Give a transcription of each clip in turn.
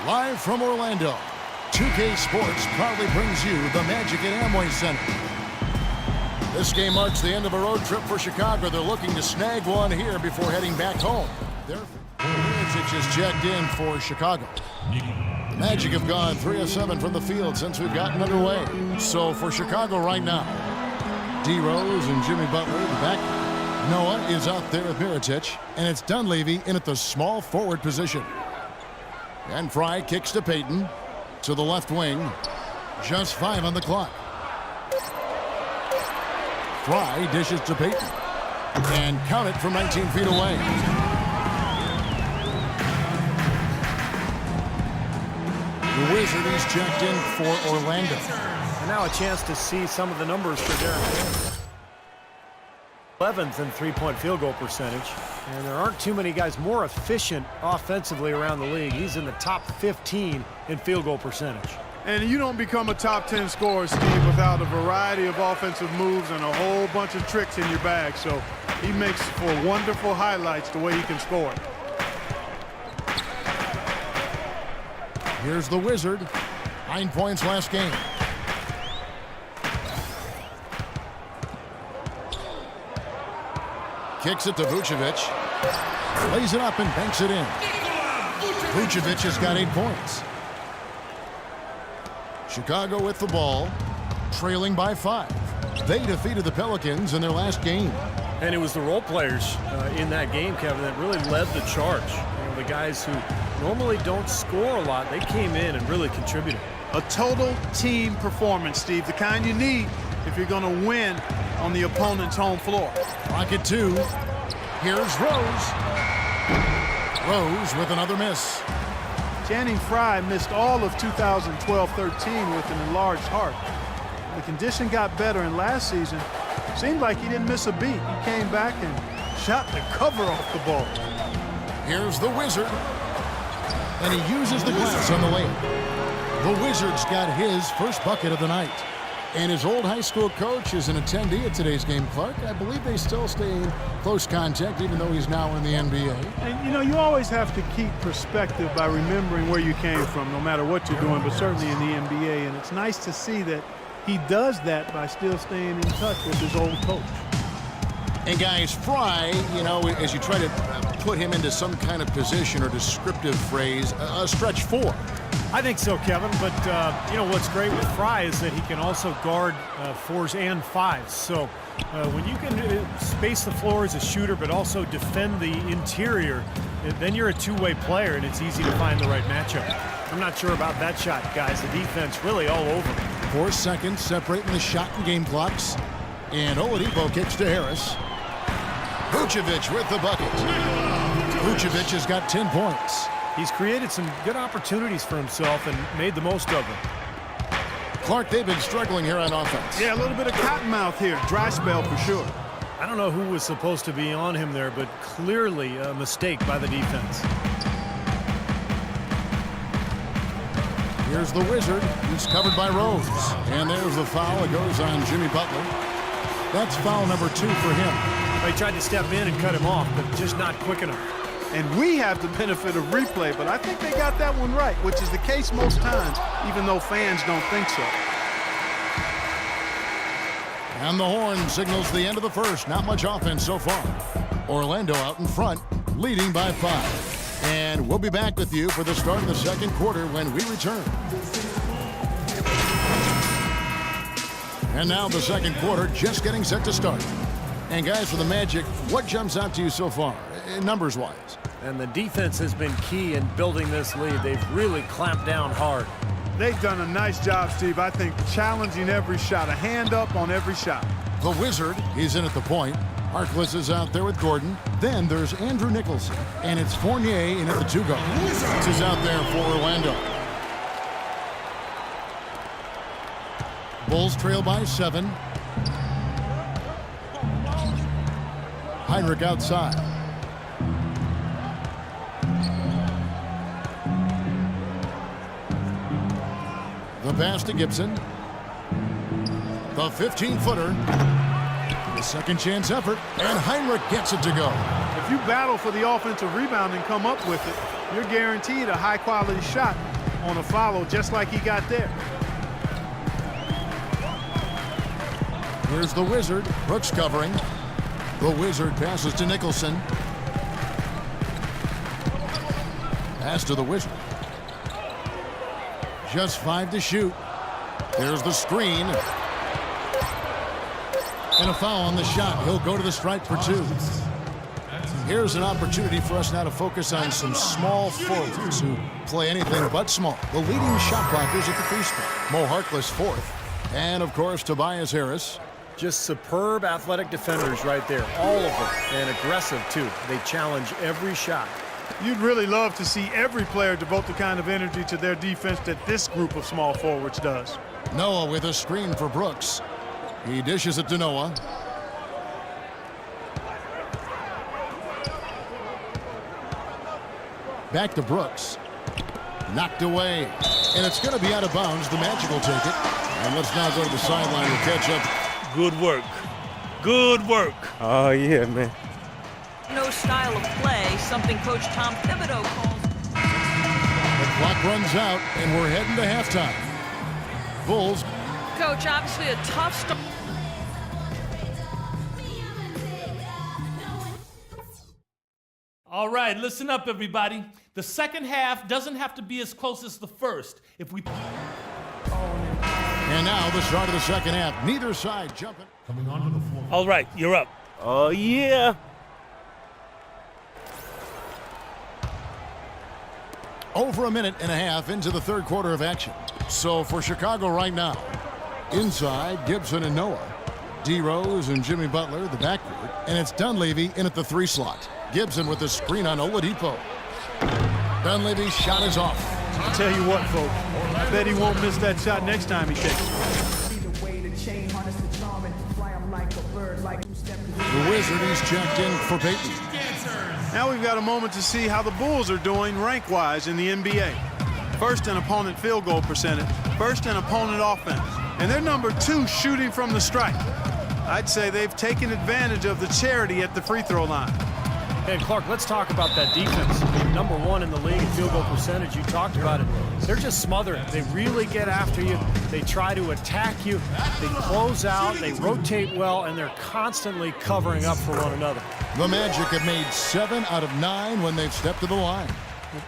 Live from Orlando, 2K Sports proudly brings you the Magic at Amway Center. This game marks the end of a road trip for Chicago. They're looking to snag one here before heading back home. It's just checked in for Chicago. The Magic have gone 3 of 7 from the field since we've gotten underway. So for Chicago right now, D. Rose and Jimmy Butler at the back. Noah is out there with Mirotic, and it's Dunleavy in at the small forward position. And Fry kicks to Payton to the left wing. Just 5 on the clock. Fry dishes to Payton. And count it from 19 feet away. The Wizard is checked in for Orlando. And now a chance to see some of the numbers for Derek. 11th in three-point field goal percentage. And there aren't too many guys more efficient offensively around the league. He's in the top 15 in field goal percentage. And you don't become a top 10 scorer, Steve, without a variety of offensive moves and a whole bunch of tricks in your bag. So he makes for wonderful highlights the way he can score. Here's the Wizard. 9 points last game. Kicks it to Vucevic. Lays it up and banks it in. Vucevic has got 8 points. Chicago with the ball, trailing by 5. They defeated the Pelicans in their last game. And it was the role players in that game, Kevin, that really led the charge. You know, the guys who normally don't score a lot, they came in and really contributed. A total team performance, Steve, the kind you need if you're going to win on the opponent's home floor. Clock at 2. Here's Rose. Rose with another miss. Channing Frye missed all of 2012-13 with an enlarged heart. The condition got better, and last season seemed like he didn't miss a beat. He came back and shot the cover off the ball. Here's the Wizard. And he uses the glass on the layup. The Wizard's got his first bucket of the night. And his old high school coach is an attendee at today's game, Clark. I believe they still stay in close contact, even though he's now in the NBA. And, you know, you always have to keep perspective by remembering where you came from, no matter what you're doing, but certainly in the NBA. And it's nice to see that he does that by still staying in touch with his old coach. And, guys, Fry, you know, as you try to put him into some kind of position or descriptive phrase, a stretch 4. I think so, Kevin, but you know what's great with Fry is that he can also guard 4s and 5s. So when you can space the floor as a shooter but also defend the interior, then you're a two-way player and it's easy to find the right matchup. I'm not sure about that shot, guys. The defense really all over. 4 seconds separating the shot and game clocks. And Oladipo kicks to Harris. Vucevic with the bucket. Vucevic has got 10 points. He's created some good opportunities for himself and made the most of them. Clark, they've been struggling here on offense. Yeah, a little bit of cottonmouth here. Dry spell for sure. I don't know who was supposed to be on him there, but clearly a mistake by the defense. Here's the Wizard. He's covered by Rose. And there's the foul. It goes on Jimmy Butler. That's foul number 2 for him. He tried to step in and cut him off, but just not quick enough. And we have the benefit of replay, but I think they got that one right, which is the case most times, even though fans don't think so. And the horn signals the end of the first. Not much offense so far. Orlando out in front, leading by 5. And we'll be back with you for the start of the second quarter when we return. And now the second quarter just getting set to start. And guys, for the Magic, what jumps out to you so far, numbers-wise? And the defense has been key in building this lead. They've really clamped down hard. They've done a nice job, Steve. I think challenging every shot, a hand up on every shot. The Wizard, he's in at the point. Harkless is out there with Gordon. Then there's Andrew Nicholson. And it's Fournier in at the 2-guard. This is out there for Orlando. Bulls trail by 7. Heinrich outside. The pass to Gibson. The 15-footer. The second chance effort, and Heinrich gets it to go. If you battle for the offensive rebound and come up with it, you're guaranteed a high-quality shot. on a follow just like he got there. Here's the Wizard. Brooks covering. The Wizard passes to Nicholson. Pass to the Wizard. Just 5 to shoot. There's the screen. And a foul on the shot. He'll go to the stripe for 2. Here's an opportunity for us now to focus on some small forwards who play anything but small. The leading shot blockers at the free spot. Mo Harkless 4th. And, of course, Tobias Harris. Just superb athletic defenders right there, all of them, and aggressive too. They challenge every shot. You'd really love to see every player devote the kind of energy to their defense that this group of small forwards does. Noah with a screen for Brooks. He dishes it to Noah. Back to Brooks. Knocked away. And it's going to be out of bounds. The Magic will take it. And let's now go to the sideline to catch up. Good work. Good work. Oh, yeah, man. No style of play, something Coach Tom Thibodeau calls. The clock runs out, and we're heading to halftime. Bulls. Coach, obviously a tough start. All right, listen up, everybody. The second half doesn't have to be as close as the first. If we... And now the start of the second half. Neither side jumping. Coming onto the floor. All right, you're up. Oh, yeah. Over a minute and a half into the third quarter of action. So for Chicago right now, inside Gibson and Noah, D. Rose and Jimmy Butler, the backcourt, and it's Dunleavy in at the 3 slot. Gibson with the screen on Oladipo. Dunleavy's shot is off. I'll tell you what, folks, I bet he won't miss that shot next time he takes it. The Wizard is checked in for Peyton. Now we've got a moment to see how the Bulls are doing rank-wise in the NBA. First in opponent field goal percentage, first in opponent offense, and they're number 2 shooting from the stripe. I'd say they've taken advantage of the charity at the free throw line. And Clark, let's talk about that defense. Number 1 in the league in field goal percentage. You talked about it. They're just smothering. They really get after you. They try to attack you. They close out. They rotate well, and they're constantly covering up for one another. The Magic have made 7 out of 9 when they've stepped to the line.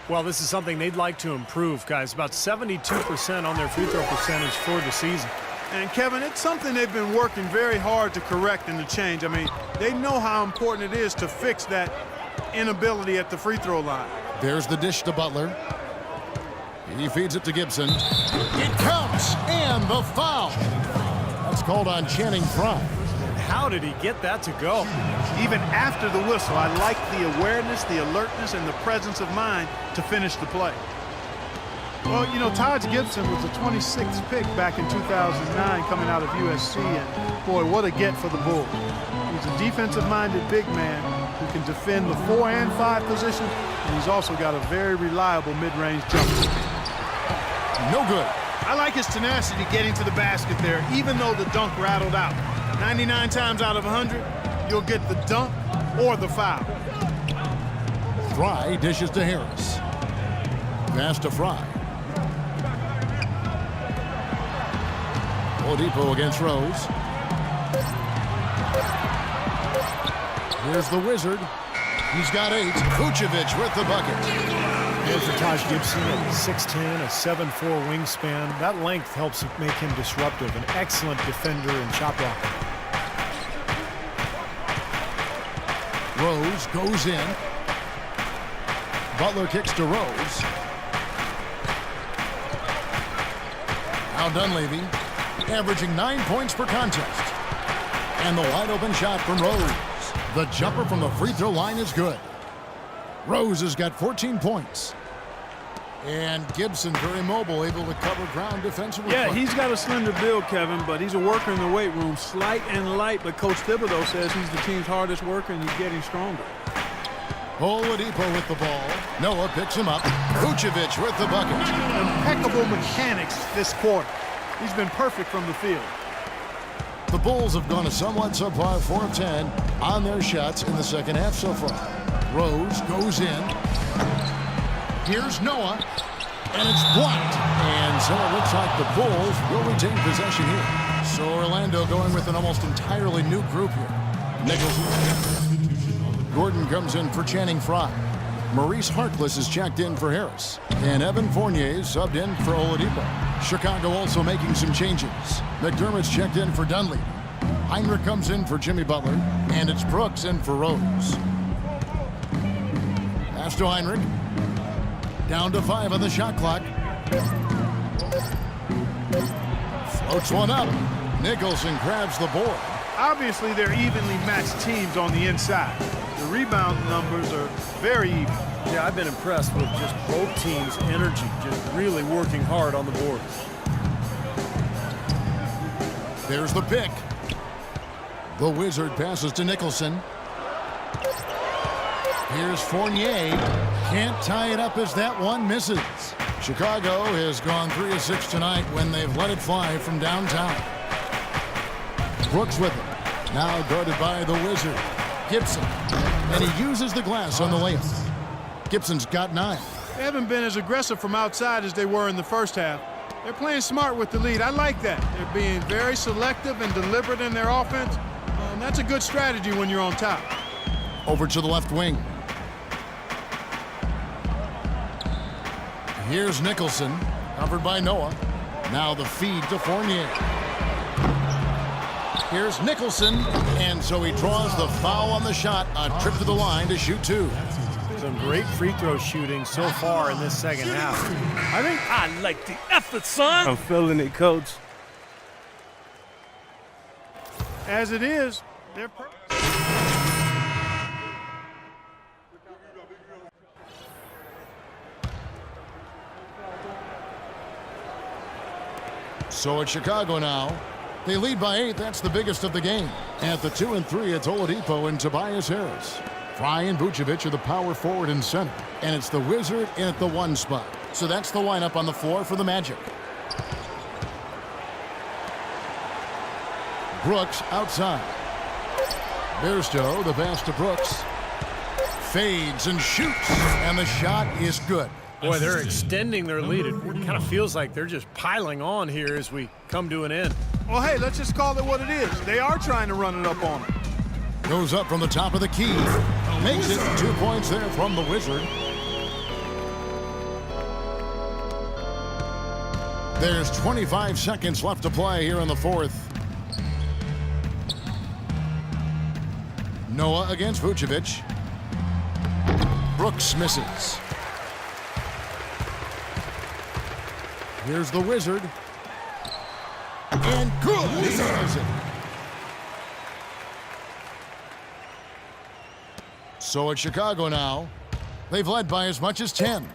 Well, this is something they'd like to improve, guys. About 72% on their free throw percentage for the season. And, Kevin, it's something they've been working very hard to correct and to change. I mean, they know how important it is to fix that inability at the free throw line. There's the dish to Butler. He feeds it to Gibson. It counts, and the foul. That's called on Channing Frye. How did he get that to go? Even after the whistle, I like the awareness, the alertness, and the presence of mind to finish the play. Well, you know, Taj Gibson was the 26th pick back in 2009 coming out of USC, and boy, what a get for the Bulls. He's a defensive-minded big man who can defend the 4 and 5 positions, and he's also got a very reliable mid-range jumper. No good. I like his tenacity getting to the basket there, even though the dunk rattled out. 99 times out of 100, you'll get the dunk or the foul. Frye dishes to Harris. Pass to Frye. Oladipo against Rose. Here's the Wizard. He's got 8. Vucevic with the bucket. And for Taj Gibson at 6'10", a 7'4" wingspan, that length helps make him disruptive, an excellent defender and shot blocker. Rose goes in. Butler kicks to Rose. Now Dunleavy, averaging 9 points per contest. And the wide open shot from Rose. The jumper from the free throw line is good. Rose has got 14 points. And Gibson very mobile, able to cover ground defensively. Yeah, he's got a slender build, Kevin, but he's a worker in the weight room. Slight and light, but Coach Thibodeau says he's the team's hardest worker and he's getting stronger. Oladipo with the ball. Noah picks him up. Vucevic with the bucket. Impeccable mechanics this quarter. He's been perfect from the field. The Bulls have gone a somewhat subpar 4 of 10 on their shots in the second half so far. Rose goes in. Here's Noah. And it's blocked. And so it looks like the Bulls will retain possession here. So Orlando going with an almost entirely new group here. Nicholson. Gordon comes in for Channing Frye. Maurice Harkless is checked in for Harris. And Evan Fournier is subbed in for Oladipo. Chicago also making some changes. McDermott's checked in for Dunleavy. Heinrich comes in for Jimmy Butler. And it's Brooks in for Rose. Pass to Heinrich. Down to 5 on the shot clock. Floats one up. Nicholson grabs the board. Obviously, they're evenly matched teams on the inside. The rebound numbers are very even. Yeah, I've been impressed with just both teams' energy, just really working hard on the board. There's the pick. The Wizard passes to Nicholson. Here's Fournier. Can't tie it up as that one misses. Chicago has gone 3 of 6 tonight when they've let it fly from downtown. Brooks with it. Now guarded by the Wizard. Gibson. And he uses the glass on the layup. Gibson's got 9. They haven't been as aggressive from outside as they were in the first half. They're playing smart with the lead. I like that. They're being very selective and deliberate in their offense. And that's a good strategy when you're on top. Over to the left wing. Here's Nicholson, covered by Noah. Now the feed to Fournier. Here's Nicholson, and so he draws the foul on the shot. A trip to the line to shoot 2. Some great free throw shooting so far in this second half. I like the effort, son. I'm feeling it, Coach. As it is, they're So it's Chicago now. They lead by 8. That's the biggest of the game. At the 2 and 3, it's Oladipo and Tobias Harris. Frye and Vucevic are the power forward and center. And it's the Wizard in at the 1 spot. So that's the lineup on the floor for the Magic. Brooks outside. Bairstow, the pass to Brooks. Fades and shoots. And the shot is good. Boy, they're extending their lead. It kind of feels like they're just piling on here as we come to an end. Well, hey, let's just call it what it is. They are trying to run it up on them. Goes up from the top of the key. Makes it 2 points there from the Wizard. There's 25 seconds left to play here in the 4th. Noah against Vucevic. Brooks misses. Here's the Wizard. And good. He has it. So it's Chicago now. They've led by as much as 10.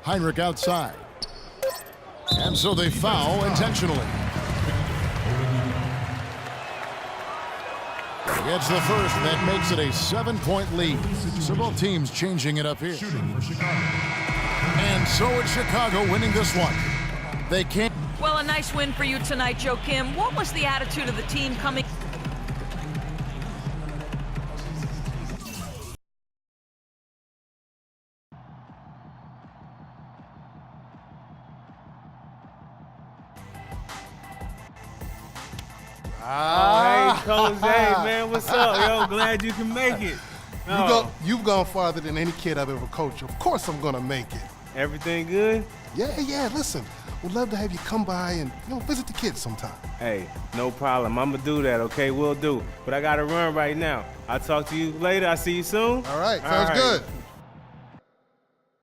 Heinrich outside. And so they foul intentionally. Gets the first. That makes it a 7-point lead. So both teams changing it up here. And so it's Chicago winning this one. They can't. Well, a nice win for you tonight, Joe Kim. What was the attitude of the team coming? Hey, Coach. Hey, man, what's up? Yo, glad you can make it. You've gone farther than any kid I've ever coached. Of course I'm going to make it. Everything good? Yeah, listen. We'd love to have you come by and, visit the kids sometime. Hey, no problem. I'm going to do that, okay? We'll do. But I got to run right now. I'll talk to you later. I'll see you soon. All right, sounds good.